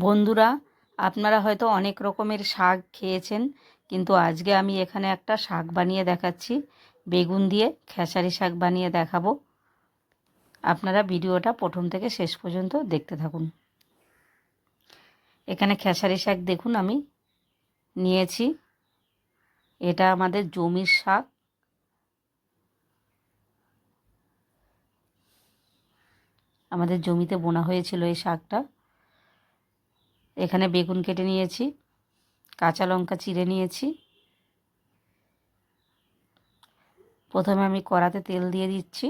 বন্ধুরা, আপনারা হয়তো অনেক রকমের শাক খেয়েছেন, কিন্তু আজকে আমি এখানে একটা শাক বানিয়ে দেখাচ্ছি। বেগুন দিয়ে খেসারি শাক বানিয়ে দেখাবো। আপনারা ভিডিওটা প্রথম থেকে শেষ পর্যন্ত দেখতে থাকুন। এখানে খেসারি শাক দেখুন আমি নিয়েছি। এটা আমাদের জমির শাক। আমাদের জমিতে বোনা হয়েছিল এই শাকটা। এখানে বেগুন কেটে নিয়েছি, কাঁচা লঙ্কা চিড়ে নিয়েছি। প্রথমে আমি কড়াতে তেল দিয়ে দিচ্ছি।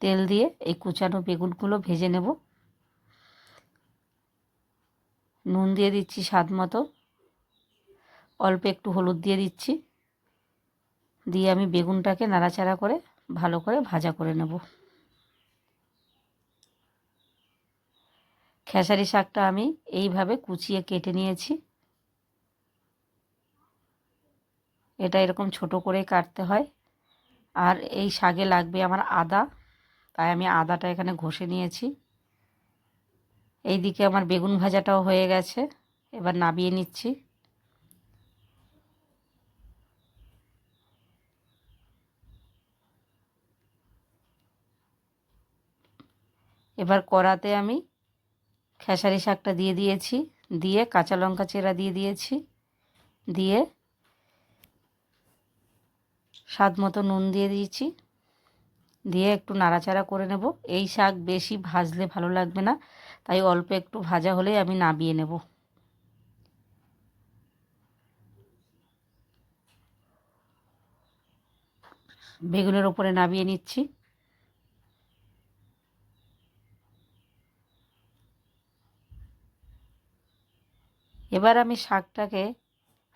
তেল দিয়ে এই কুচানো বেগুনগুলো ভেজে নেব। নুন দিয়ে দিচ্ছি স্বাদ মতো, অল্প একটু হলুদ দিয়ে দিচ্ছি। দিয়ে আমি বেগুনটাকে নাড়াচাড়া করে ভালো করে ভাজা করে নেব। খেসারি শাকটা আমি এইভাবে কুচিয়ে কেটে নিয়েছি। এটা এরকম ছোট করে কাটতে হয়। আর এই শাকে লাগবে আমার আদা, তাই আমি আদাটা এখানে ঘষে নিয়েছি। এইদিকে আমার বেগুন ভাজাটাও হয়ে গেছে, এবার নামিয়ে নিচ্ছি। এবার কড়াতে আমি খেসারি শাকটা দিয়ে দিয়েছি, দিয়ে কাঁচা লঙ্কা চেরা দিয়ে দিয়েছি, দিয়ে স্বাদ মতো নুন দিয়ে দিয়েছি, দিয়ে একটু নাড়াচাড়া করে নেব। এই শাক বেশি ভাজলে ভালো লাগবে না, তাই অল্প একটু ভাজা হলেই আমি নামিয়ে নেব। বেগুনের ওপরে নামিয়ে নিচ্ছি। এবার আমি শাকটাকে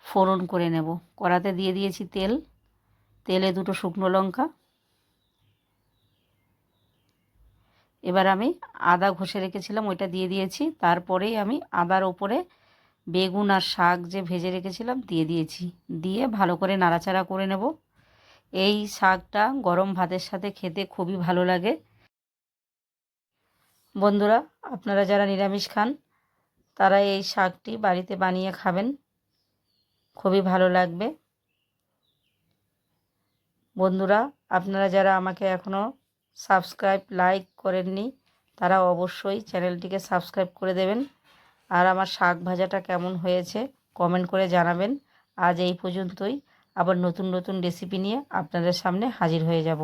ফোড়ন করে নেব। কড়াতে দিয়ে দিয়েছি তেল, তেলে দুটো শুকনো লঙ্কা। এবার আমি আদা ঘষে রেখেছিলাম ওইটা দিয়ে দিয়েছি। তারপরেই আমি আদার ওপরে বেগুন আর শাক যে ভেজে রেখেছিলাম দিয়ে দিয়েছি। দিয়ে ভালো করে নাড়াচাড়া করে নেব। এই শাকটা গরম ভাতের সাথে খেতে খুবই ভালো লাগে। বন্ধুরা, আপনারা যারা নিরামিষ খান তারা এই শাকটি বাড়িতে বানিয়ে খাবেন, খুবই ভালো লাগবে। বন্ধুরা, আপনারা যারা আমাকে এখনও সাবস্ক্রাইব লাইক করেননি তারা অবশ্যই চ্যানেলটিকে সাবস্ক্রাইব করে দেবেন। আর আমার শাক ভাজাটা কেমন হয়েছে কমেন্ট করে জানাবেন। আজ এই পর্যন্তই। আবার নতুন নতুন রেসিপি নিয়ে আপনাদের সামনে হাজির হয়ে যাব।